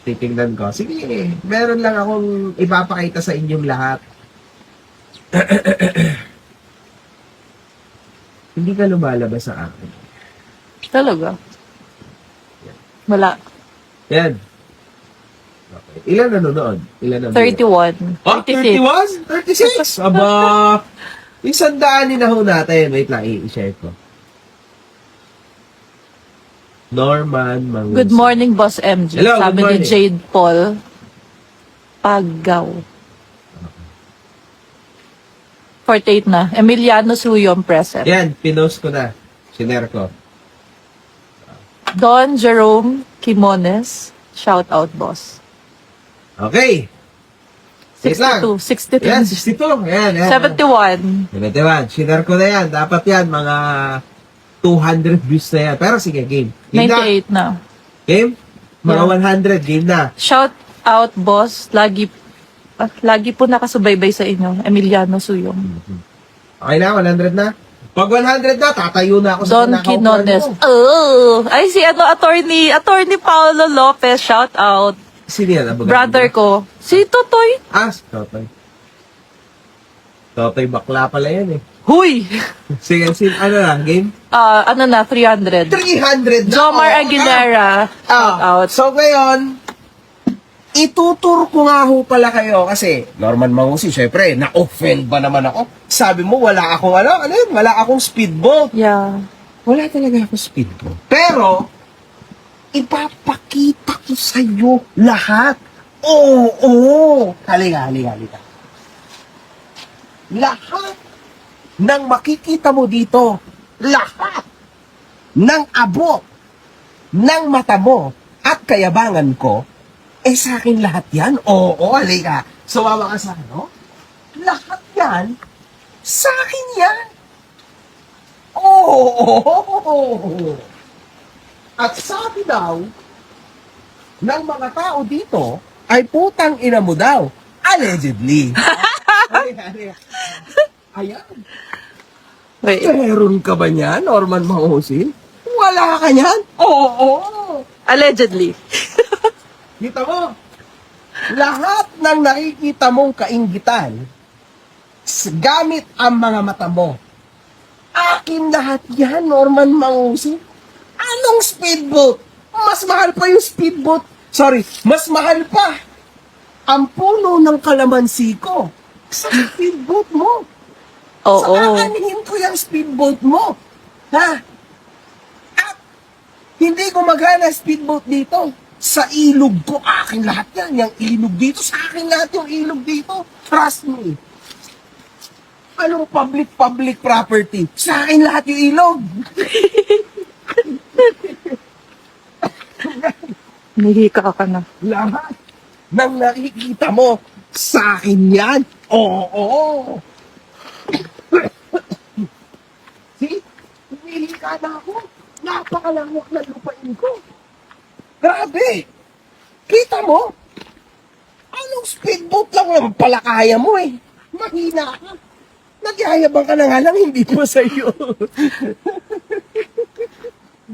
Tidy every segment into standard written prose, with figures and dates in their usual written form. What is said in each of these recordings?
Titingnan ko. Sige, meron lang akong ipapakita sa inyong lahat. Hindi ka lumalabas sa akin. Talaga? Wala. Yan. Okay. Ilan nanonood? Ilan nanonood? 31. Oh, 31? 36? Aba, isang daanin na ho natin. Wait lang, i-share ko. Norman Manguso. Good morning, Boss MG. Hello, Sabi good ni morning. Jade Paul. Paggaw. 48 na. Emiliano Suyom present. Yan, pinost ko na. Sinare ko. Don Jerome Quimones. Shout out, boss. Okay. Wait lang. 62. 62. Yan, 62. Yan, yan. 71. 71. Sinare ko na yan. Dapat yan, mga 200 views na yan. Pero sige, game. Game na. 98 na. Game? Mga Yeah. 100, game na. Shout out, boss. Lagi po nakasubaybay sa inyo. Emiliano Suyom. Okay na, 100 na. Pag 100 na, tatayo na ako sa Don kinakaupuan Quinones. ko. Oh, ay si attorney Paolo Lopez, shout out. Sino yan? Abogado? Brother ko, si Totoy. Ah, si Totoy. Totoy, bakla pala yan eh. Huy! Sige, ano na, game? Ano na, 300. 300 na. Jomar Oh, Aguilera, shout out. So ngayon, itutur ko nga ho pala kayo kasi Norman Mangusi, syempre, na-offend ba naman ako? Sabi mo, wala akong ano yun? Wala akong speedboat. Yeah. Wala talaga akong speedboat. Pero, ipapakita ko sa'yo lahat. Oo. Halika. Lahat ng makikita mo dito, lahat ng abot ng mata mo at kayabangan ko, sa akin lahat yan? Oo, halika. Sumama ka sa ano? Lahat yan, sa akin yan. Oo. At sabi daw, ng mga tao dito, ay putang ina mo daw. Allegedly. Halika. Ayan. Wait. Meron ka ba niyan, Norman Mangusin? Wala ka niyan? Oo. Allegedly. Kita mo, lahat ng nakikita mong kainggitan, gamit ang mga mata mo. Akin lahat yan, Norman Mangusin. Anong speedboat? Mas mahal pa yung speedboat. Sorry, mas mahal pa ang puno ng kalamansi ko sa speedboat mo. Oo. Sa aanihin ko yung speedboat mo. Ha? At hindi ko magana speedboat dito. Sa ilog ko, akin lahat yan. Yung ilog dito, sa akin lahat yung ilog dito. Trust me. Anong public property? Sa akin lahat yung ilog. Nihika ka na. Lahat ng nakikita mo, sa akin yan. Oo. See? Humihika na ako. Napakalawak na lupain ko. Grabe! Kita mo? Anong speedboat lang naman pala kaya mo eh. Mahina ka. Nagyayabang ka na nga lang, hindi mo sa'yo.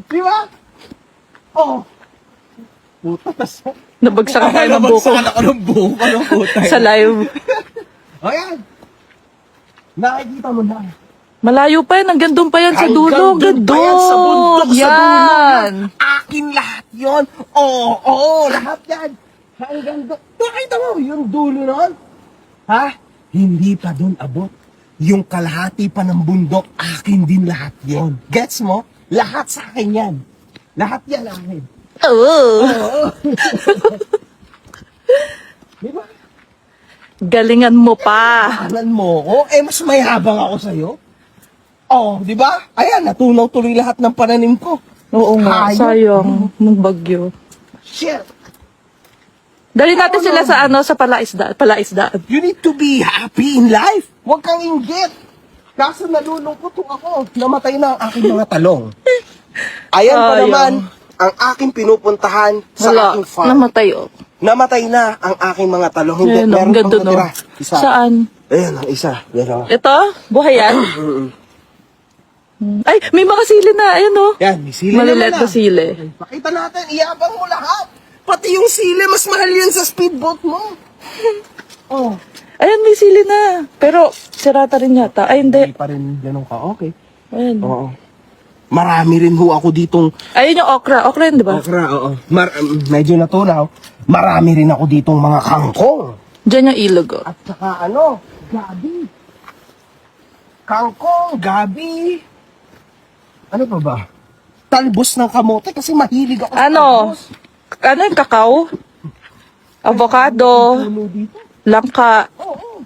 Di ba? Oh. Puta, tas... Nabagsakan tayo ng buko. Nabagsakan ako ng buko. Anong puta? Sa live. O yan. Nakikita mo na. Malayo pa yan. Hanggang doon pa yan sa dulo. Hanggang doon Hanggang pa yan sa bundok, doon. sa dulo Yan. yan. Akin lahat yon. Oo, lahat yan. Hanggang doon. Nakita mo, yung dulo nun? Ha? Hindi pa doon abot. Yung kalahati pa ng bundok, akin din lahat yon. Gets mo? Lahat sa akin yan. Lahat yan akin. Oo. Oo. Di ba? Galingan mo pa. Alan mo ko, mas mayabang ako sa'yo. Oh, di ba? Ayan, natunaw tuloy lahat ng pananim ko. Oo nga. Hayop. Sayang. Nung bagyo. Shit. Dali natin sila sa sa palaisdaan. You need to be happy in life. Huwag kang inggit. Kaso nalulungkot ako. Namatay na ang aking mga talong. Ayan pa Ayaw. naman ang aking pinupuntahan sa Wala. aking farm. Namatay oh. Namatay na ang aking mga talong. Hindi, Ayan, meron ang pang ganda no. natira. Isa. Saan? Ayan, ang isa. Yan o. Ito? Buhay yan? Ay, may mga sili na. Ayan oh. Yan, may sili Maliliit naman na sili. Pakita natin, iyabang mo lahat. Pati yung sili, mas mahal yan sa speedboat mo. Oh. Ayan, may sili na. Pero, sirata rin yata. Ay, Hindi hindi. pa rin ganun ka. Okay. Ayan. Oo. Marami rin ho ako ditong Ayun yung okra. Okra yun, di ba? okra. Oo. Medyo natunaw. Marami rin ako ditong mga kangkong. Diyan yung ilog, oh. At saka ano, gabi. Kangkong, gabi. Ano pa ba? Talbos ng kamote kasi mahilig ako sa Ano? talbos. Ano yung kakao? Avocado. Puno dito. Langka. Oo.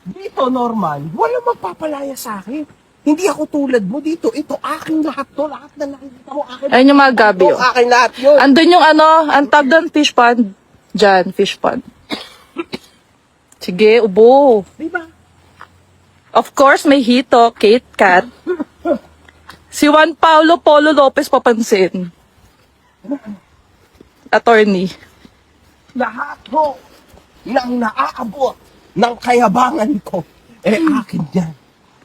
Dito, Norman, walang magpapalaya sa akin. Hindi ako tulad mo dito. Ito, aking lahat to. Lahat na nakikita mo, akin. Ayun yung mga gabi, Ito, oh. aking lahat yun. Andun yung ano, ang tag doon, fish pond. Diyan, fish pond. Sige, ubo. Diba? Of course, may hito, Kate Kat. Si Juan Paulo Polo Lopez papansin. Attorney. Lahat ho ng naaabot ng kayabangan ko, akin yan.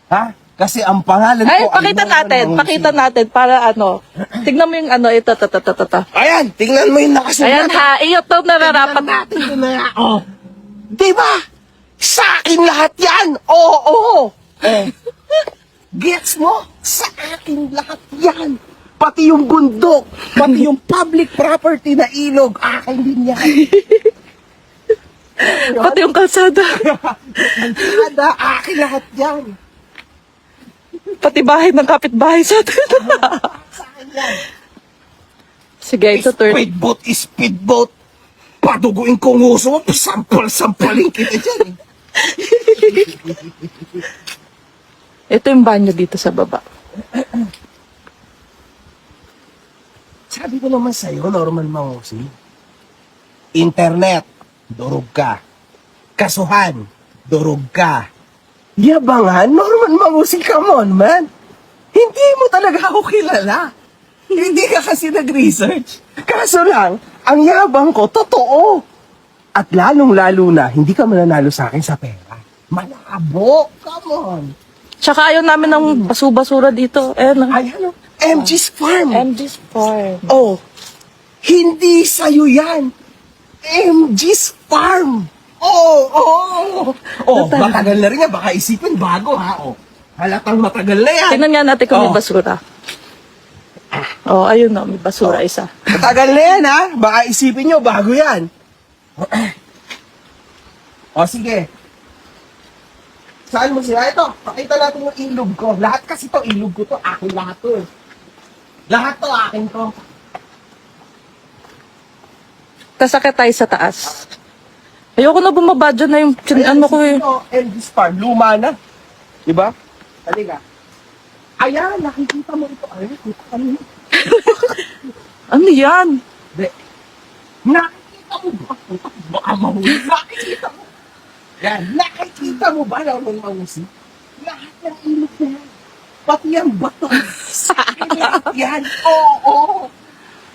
Ha? Kasi ang pangalan Ay, ko pakita Norman natin. Mangusig. Pakita natin para ano. Tignan mo yung ano, ito, ta. Ayan, tingnan mo yung nakasulat. Ayan ha, iyo to nararapat. Tingnan natin ito na yan. Oh. Diba? Sa akin lahat yan. Oo. Gets mo? Sa akin lahat yan. Pati yung bundok, pati yung public property na ilog, akin din yan. Pati yung kalsada. Kada, akin lahat yan. Pati bahay ng kapitbahay sa atin. Sa akin yan. Sige, ito turn. Speedboat is speedboat. Paduguin kong uso, sampal-sampalin kita dyan. Ito yung banyo dito sa baba. Sabi ko naman sa'yo, Norman Mangusig, internet, durog ka. Kasuhan, durog ka. Yabangan, Norman Mangusig, come on, man. Hindi mo talaga ako kilala. Hindi ka kasi nag-research. Kaso lang, ang yabang ko, totoo. At lalong-lalo na, hindi ka mananalo sa akin sa pera. Malabo, come on. Tsaka ayaw namin ng basu-basura dito. Ayan. Ayan, MG's Farm. MG's Farm. Oh, hindi sa'yo yan. MG's Farm. Oh. Matagal na rin yan. Baka isipin bago ha. Oh, halatang matagal na yan. Tingnan nga natin kung may Oh. basura. Oh, ayun na, may basura isa. Matagal na yan ha. Baka isipin nyo bago yan. O sige. Saan mo sila? Ito, pakita natin yung ilog ko. Lahat kasi to, ilog ko to. Akin lahat to. Lahat to, akin to. Kasakit tayo sa taas. Ayoko na bumaba dyan na yung ano ko eh. Ito, MG's Farm. Luma na. Diba? Halika. Ayan, nakikita mo ito. Ay, kita ka nyo. Ano yan? Nakikita mo ba? Baka mahuli. Nakikita mo. Yan, nakikita mo ba naman Mangusig? Lahat ng ilog na yan. Pati yung bato. Sa akin lahat yan. Oo.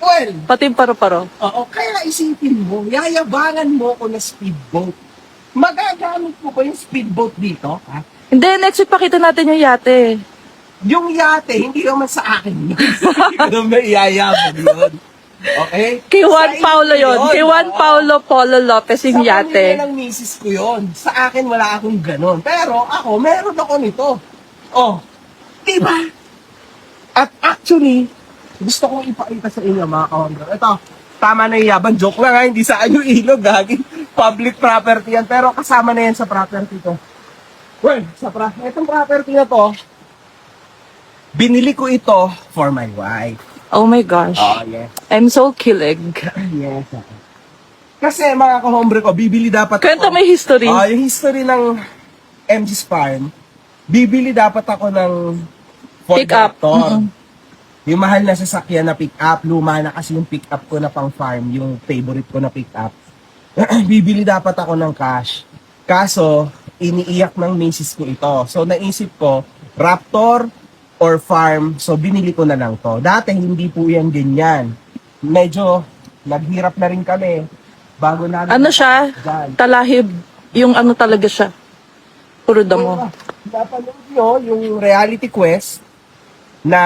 Well, Pati yung paro-paro. oo. Kaya isipin mo, yayabangan mo ko na speedboat. Magagamit mo ba yung speedboat dito? Ha? Hindi, next week pakita natin yung yate. Yung yate, hindi naman sa akin yun. Hindi ko naman iyayaman yun. Okay? Kay Juan Sa Paulo inyo yun. Kay Juan oo. Paulo Polo Lopez yung Sa pamilya yate. ng misis ko yun. Sa akin, wala akong ganon. Pero ako, meron ako nito. Oh, diba? At actually, gusto kong ipakita sa inyo mga kahondor. Ito, tama na yung yaban. Joke lang ha, hindi sa yung ilog. Gagi. Public property yan. Pero kasama na yan sa property to. Well, itong property na to, binili ko ito for my wife. Oh my gosh. Oh, yes. I'm so kilig. Yes. Kasi mga kahombre ko, bibili dapat Kwento ako. may history. Yung history ng MG's Farm, bibili dapat ako ng Ford Pick up. Raptor. Yung mahal na sasakyan na pick up, luma na kasi yung pick up ko na pang farm, yung favorite ko na pick up. Bibili dapat ako ng cash. Kaso, iniiyak ng misis ko ito. So naisip ko, Raptor or farm, so binili ko na lang to. Dati hindi po yan ganyan. Medyo naghirap na rin kami bago namin. Ano siya? Dyan. Talahib. Yung ano talaga siya. Puro damo. Napanood nyo yung Reality Quest na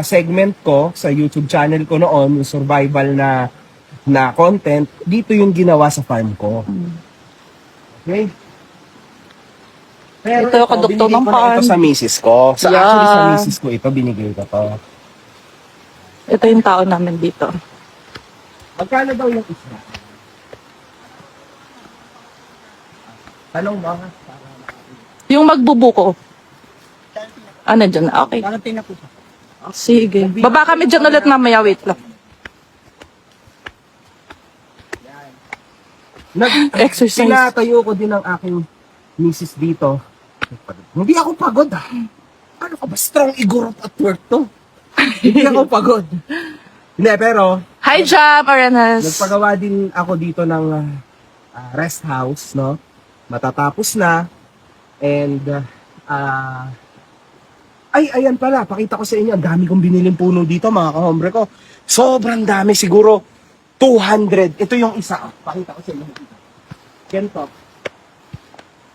segment ko sa YouTube channel ko noon, yung survival na na content, dito yung ginawa sa farm ko. Okay? Pero Ito, kadukto binigay ng ko na farm. ito sa misis ko. Yeah. Actually, sa misis ko ito, binigay ko to. Ito yung tao namin dito. Magkano daw yung isla? Tanong mo ha? Yung magbubuko. Ano dyan? Okay. Parating na po siya. Sige. Baba kami dyan ulit mamaya. Wait lang. Exercise. Pinatayo ko din ang aking misis dito. Hindi ako pagod ah. Ano ka ba? Strong igorot at work to. Hindi ako pagod. Hindi, pero Hi, Jam, Arenas. nagpagawa din ako dito ng rest house, no? Matatapos na. And, ay, ayan pala, pakita ko sa inyo, ang dami kong biniling puno dito, mga kahombre ko. Sobrang dami, siguro 200. Ito yung isa, pakita ko sa inyo. Ganito.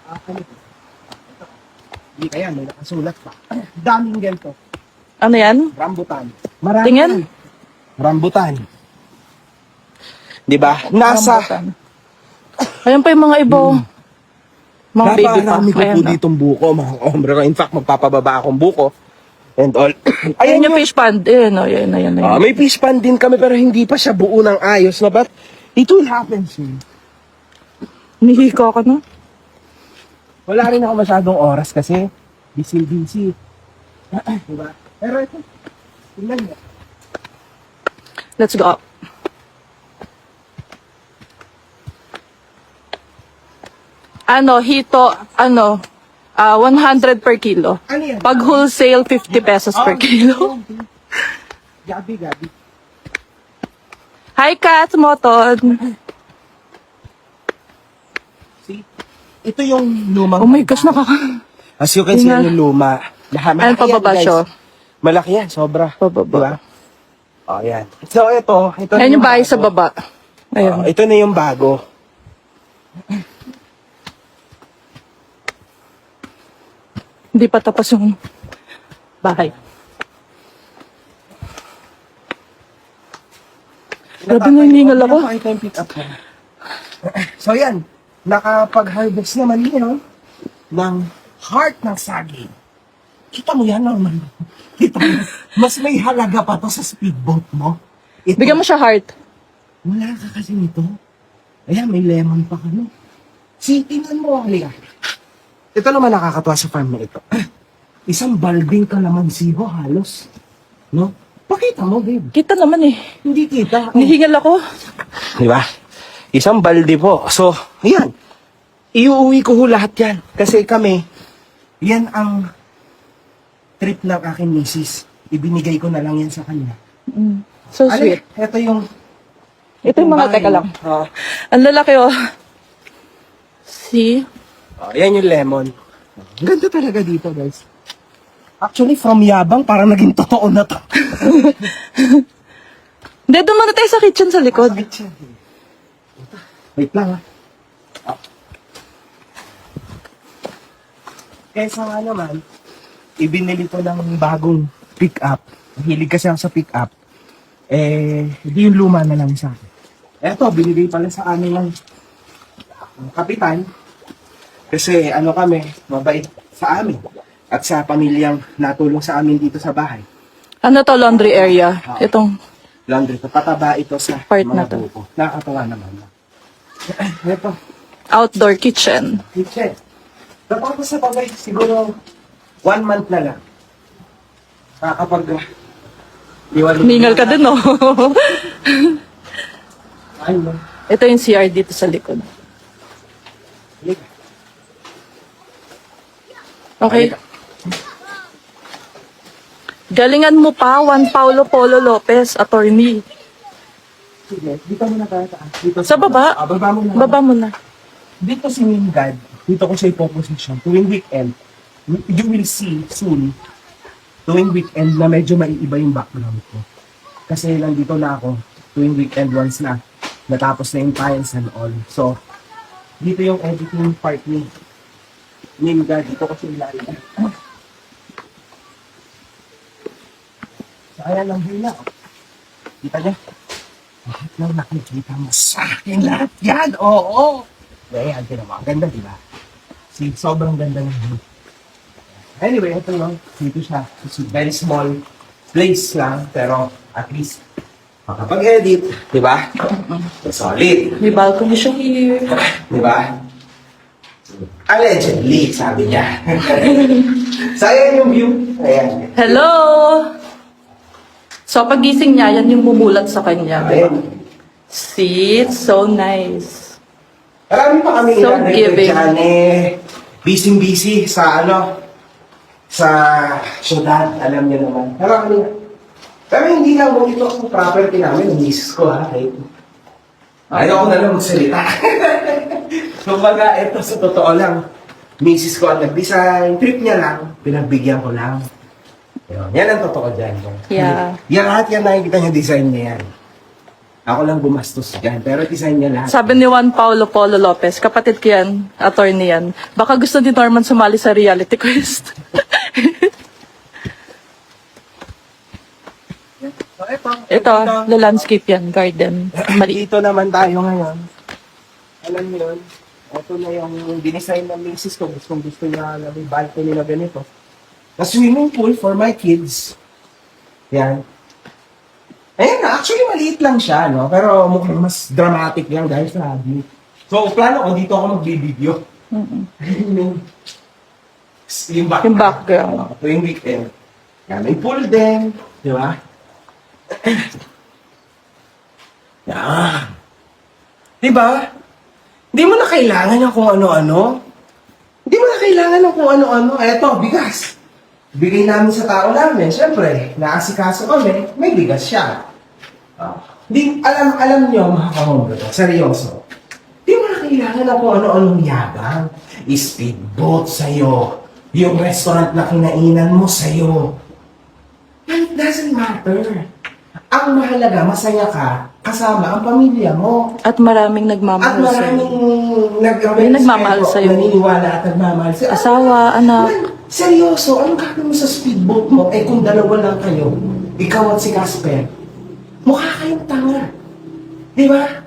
Ano ito? Ito. Hindi kaya, may nakasulat pa. Daming ganito. Ano yan? Rambutan. Marami. Tingin. Rambutan. Di ba? Nasa, Rambutan. Ayan pa yung mga iba. Mga baby pa. napakarami ko po Ayan, oh. ditong buko, mga ombre ko. In fact, magpapababa akong buko. And all. Ayan yung fish pond. Ayan, oh, ayan, ayan, ayan. May fish pond din kami pero hindi pa siya buo ng ayos na. But it will happen soon. Nihiko ka na? Wala rin ako masyadong oras kasi busy. Diba? Pero ito, tingnan niyo. Let's go up. Ano, hito, 100 per kilo. Ano yan? Pag wholesale, 50 pesos per kilo. Gabi. Hi, Kat, Moton. See? Ito yung lumang. Oh my gosh, As you can see, Tingnan. yung luma. Malaki Ayan, pababa yan, guys. siya. Malaki yan, sobra. Pababa. Diba? Oh, yan. So, ito na Ayan yung bahay bago. sa baba. Ayun. Ito na yung bago. Hindi pa tapos yung bahay. Grabe na hiningal ako. Pakita yung pick up ko. So, yan. Nakapag-harvest naman yun ng heart ng saging. Kita mo yan, Norman. Kita mo. Mas may halaga pa to sa speedboat mo. Ito, Bigyan mo siya heart. wala ka kasi nito. Ayan, may lemon pa kano. See, tingnan mo, halika. Ito naman nakakatuwa sa farm na ito. Isang balding kalamansiho halos. No? Pakita mo, babe. Kita naman eh. Hindi kita. Nihingal ako. Di ba? Isang balde po. So, ayan. Iuwi ko ho lahat yan. Kasi kami, yan ang trip ng aking misis. Ibinigay ko na lang yan sa kanya. So sweet. Ito yung... Ito yung mga, bahay. teka lang. Oh, Ang lalaki oh. See? yan yung lemon. Ang ganda talaga dito, guys. Actually, from yabang, parang naging totoo na to. Hindi, doon muna tayo sa kitchen sa likod. Sakit siya. Wait lang, ha. Kesa nga naman, ibinili ko ng bagong pick-up. Hilig kasi ako sa pick-up. Hindi yung luma na lang sa akin. Eto, binigay pala sa amin ng kapitan. Kasi ano kami, mabait sa amin. At sa pamilyang natulong sa amin dito sa bahay. Ano to, laundry area? Itong, Laundry, pataba ito sa Part mga na to. buko. Nakakatawa naman. Eto, outdoor kitchen. kitchen. Tapos sa bagay, siguro 1 month na lang. Kapag Ningal ka din, no? Ay, no. Ito yung CR dito sa likod. Halika. Okay. Galingan mo pa, Juan Paulo Polo Lopez, attorney. Sige, dito muna tayo taas. Dito Sa baba? Baba mo na. Baba mo na. Dito si Wingard, dito ko siya ipoposition. Tuwing weekend, you will see soon, tuwing weekend na medyo maiiba yung background ko. Kasi nandito na ako, tuwing weekend once na, natapos na yung files and all. So, dito yung editing part ni Wingard, dito ko siya ilalagay. So, ayan ang view na. Kita niya? Lahat ng nakikita mo sa akin, lahat yan, oo. Ayan, tinawa. Ganda, di ba? See, sobrang ganda ng view. Anyway, ito lang. Dito siya. It's a very small place lang, pero at least makapag-edit, di ba? Solid. May balcony siya here. Di ba? Allegedly, sabi niya. So, ayan yung view. Ayan. Hello! So, pagising niya, yan yung bumulat sa kanya. Ayan. See, it's so nice. Marami pa kami So ilalagay giving. dyan busy sa sa syudad, alam niyo naman. Pero hindi lang mo ito ang property namin, ng misis ko ha. Ayaw ko na lang magsalita. Kumbaga, ito sa totoo lang, misis ko ang nag-design, trip niya lang, pinagbigyan ko lang. Yan ang totoo dyan. Yeah. Yan lahat yan nakikita niya, design niya yan. Ako lang gumastos dyan, pero design niya lahat. Sabi ni Juan Paulo Polo Lopez, kapatid ko yan, attorney yan, baka gusto ni Norman sumali sa reality quest. Ito, the landscape yan, garden. Mali. Dito naman tayo ngayon. Alam niyo yun, ito na yung dinesign ng misis ko. Gusto niya na may balcony na ganito. Na swimming pool for my kids. Yan. Ayan na, actually maliit lang siya, no? Pero mukhang mas dramatic lang dahil sa view. So, plano ko, dito ako magbibideo. yung background. Yung background. Tuwing weekend. Yan, may pool din. Di ba? Yan. Di ba? Hindi mo na kailangan ng kung ano-ano. Hindi mo na kailangan ng kung ano-ano. Eto, bigas. Bigay namin sa tao namin. Siyempre, naasikaso kami, may bigas siya. Di, alam niyo, mga kahondo, seryoso. Di mo na kailangan ng kung ano-anong yabang. Speedboat sa'yo. Yung restaurant na kinainan mo sa'yo. It doesn't matter. Ang mahalaga, masaya ka, kasama ang pamilya mo. At maraming At nagmamahal sa'yo. maraming May nagmamahal sa'yo. naniniwala at nagmamahal sa'yo. Asawa, anak. Man, seryoso, anong gagawin mo sa speedboat mo? Eh kung dalawa lang kayo, ikaw at si Casper, mukha kayong tanga. Di ba?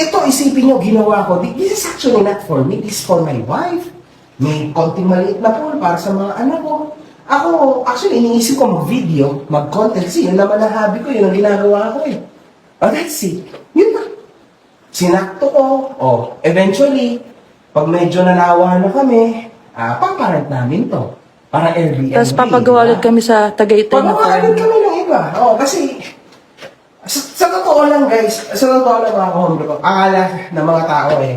Ito, isipin nyo, ginawa ko. This is actually not for me. This is for my wife. May konting maliit na pool para sa mga anak ko. Ako, actually, iniisip ko mag-video, mag-content. Kasi yun naman ang hobby ko, yun ang ginagawa ko eh. Oh, that's it. Yun na. Sinakto ko. Oh, eventually, pag medyo nanawa na kami, paparent namin to. Para Airbnb. Tapos papagawa ulit kami sa Tagaytay na Pagkakalit farm. kami ng iba. Oo, kasi sa totoo lang guys, sa totoo lang mga kahombre ko, akala ng mga tao eh,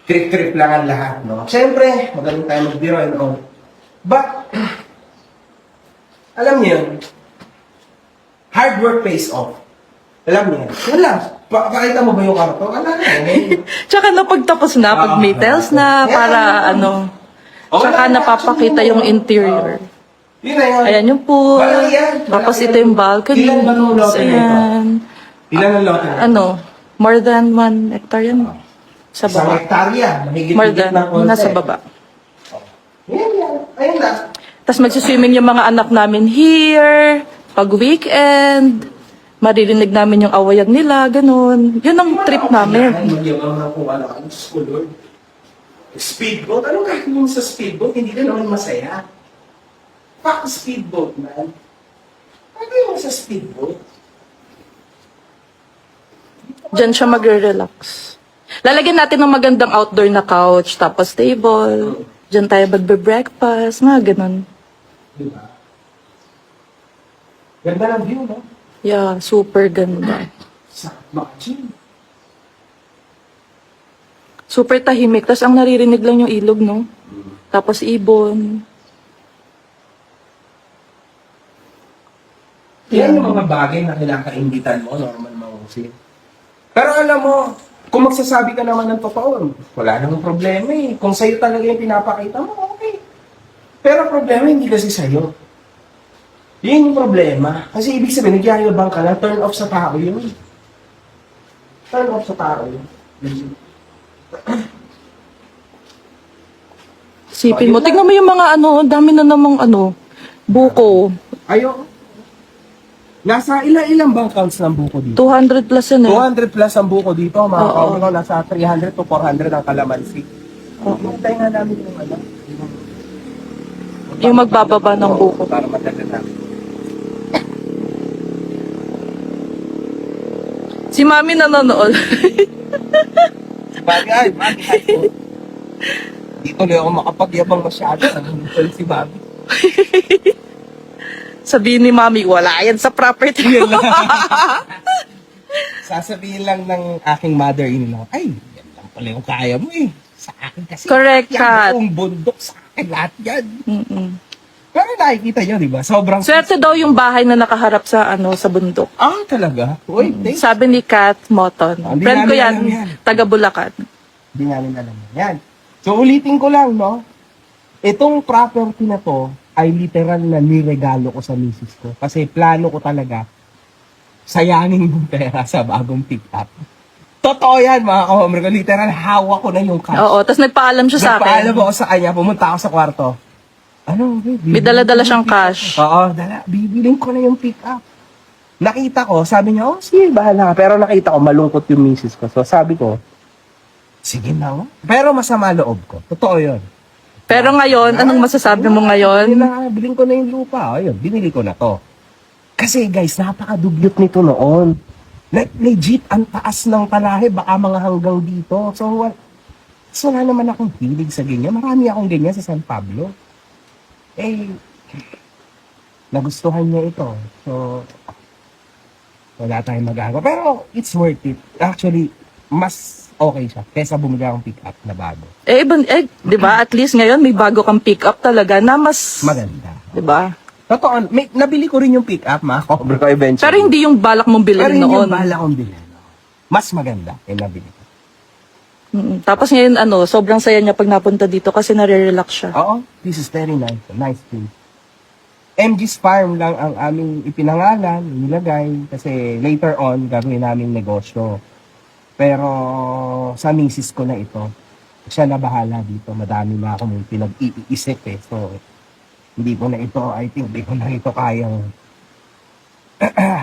trip-trip lang ang lahat, no? Siyempre, magaling tayo magbiro and all. But, alam niyo yun, hard work pays off. Alam niyo yun. Yan lang. Pakita mo ba yung karto? Wala na. Tsaka na pagtapos na, pag may tiles na, para ano, tsaka napapakita yung interior. Yun na yun. Ayan yung pool. Walang yan. Tapos Walang ito yan. yung balcony. Ilan ba nung lote nito? Ayan. Ilan ang lote nito? Ano, more than 1 hectare yan. Sa Isang baba. hektarya. More Mahigit-higit than, ng konti. nasa baba. Yan yan. Ayun na. Tapos magsiswimming yung mga anak namin here. Pag weekend, maririnig namin yung awayan nila, ganun. Yun ang trip namin. Magyamang na kung ano sa Lord. Speedboat? Anong gagawin mo sa speedboat? Hindi ka naman masaya. Fuck speedboat, man. Ano gagawin mo sa speedboat? Diyan siya magre-relax. Lalagyan natin ng magandang outdoor na couch, tapos table. Diyan tayo magbe-breakfast, mga ganun. Diba? Ganda ng view, no? Yeah, super ganda. Sa Makaching. Super tahimik. Tapos ang naririnig lang yung ilog, no? Tapos ibon. Yan yung mga bagay na kinakaingitan mo, Norman Mausi. Pero alam mo, kung magsasabi ka naman ng totoo, wala namang problema eh. Kung sa'yo talaga yung pinapakita mo, okay. Pero problema hindi kasi sa'yo. Yun yung problema. Kasi ibig sabihin, nagyayabang ka lang, turn off sa tao yun. Turn off sa tao yun. Sipin mo. Tignan mo yung mga ano, dami na namang ano, buko. Ayaw. Nasa ilang bang counts ng buko dito? 200 plus yun eh. 200 plus ang buko dito, mga Oo. kaombre ko. Nasa 300 to 400 ang kalamansi. Oo. Hintay nga namin yung ano. Yung magbababa ng buko. Para madala namin. Si Mami nanonood. Mami, hi po. Dito lang ako makapagyabang masyado. Nangungutol si Mami. Sabihin ni Mami, wala yan sa property. Yun lang. Sasabihin lang ng aking mother-in-law, ay, yan lang pala yung kaya mo eh. Sa akin kasi. Correct, yan, Kat. buong bundok sa akin, lahat yan. Mm-mm. Pero nakikita nyo, di ba? Sobrang... Swerte daw yung bahay na nakaharap sa sa bundok. Ah, talaga? Uy, thanks. Sabi ni Kat Moton. Ah, hindi Friend ko namin yan, alam yan. taga Bulacan. Hindi namin alam yan. So, ulitin ko lang, no? Itong property na to ay literal na niregalo ko sa misis ko. Kasi plano ko talaga sayangin yung pera sa bagong pick-up. Totoo yan, mga ka-homer ko. Literal, hawak ko na yung cash. Oo, tapos nagpaalam siya sa Nagpaalam akin. ako sa kanya, pumunta ako sa kwarto. Ano, babe? May dala-dala siyang cash. Oo, bibiling ko na yung pick-up. Nakita ko, sabi niya, oh, sige, bahala ka. Pero nakita ko, malungkot yung misis ko. So, sabi ko, sige na nga. Pero masama loob ko. Totoo yun. Pero ngayon, anong masasabi mo ngayon? Biling ko na yung lupa. Ayun, binili ko na to. Kasi guys, napakadugyot nito noon. Like, legit, ang taas ng palahe, baka mga hanggang dito. So, wala naman akong hilig sa ganyan. Marami akong ganyan sa San Pablo. Eh, nagustuhan niya ito. So, wala tayong magagawa. Pero, it's worth it. Actually, mas okay siya kaysa bumili akong pick-up na bago. Di ba? At least ngayon may bago kang pick up talaga na mas, Maganda. di ba? Totoo, nabili ko rin yung pick-up, mga cover ko eventually. Pero hindi yung balak mong Pero bilhin yun noon. yung bala kong bilhin. Mas maganda yung nabili ko. Tapos ngayon, sobrang saya niya pag napunta dito kasi nare-relax siya. Oo, this is very nice. Nice place. MG's Farm lang ang aming ipinangalan, nilagay, kasi later on, gagawin namin negosyo. Pero sa misis ko na ito, siya na bahala dito. Madami na akong pinag-iisip eh. So, hindi ko na ito, I think, hindi ko na ito kayang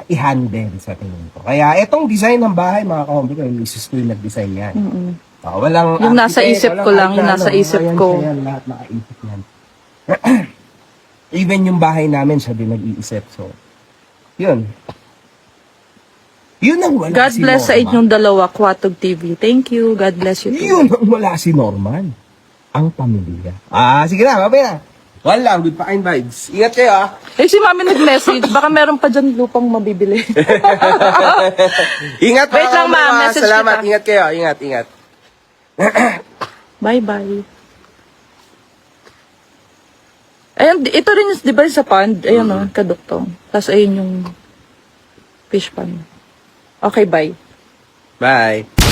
i-handle sa tingin ko. Kaya itong design ng bahay, mga kahombre ko, yung misis ko yung nag-design yan. Walang Yung nasa architect, isip walang ko lang, kahit yung na nasa isip Ayan, ko. siya yan, lahat nakaisip yan. Even yung bahay namin, siya din nag-iisip. So, yun. Yun ang wala God si bless sa Norman. inyong dalawa, Kwatog TV. Thank you. God bless you too. Yun ang wala si Norman. Ang pamilya. Sige na, mamaya na. One lang, good pa kind vibes. Ingat kayo Eh, si Mami nag-message. Baka meron pa dyan lupang mabibili. Ingat Wait lang, ma'am. mga Message salamat. kita. Ingat kayo. Ingat. Bye-bye. Ayan, ito rin yung, di ba sa pond? Ayan kaduktong. Tapos ayun yung fish pond. Okay, bye. Bye.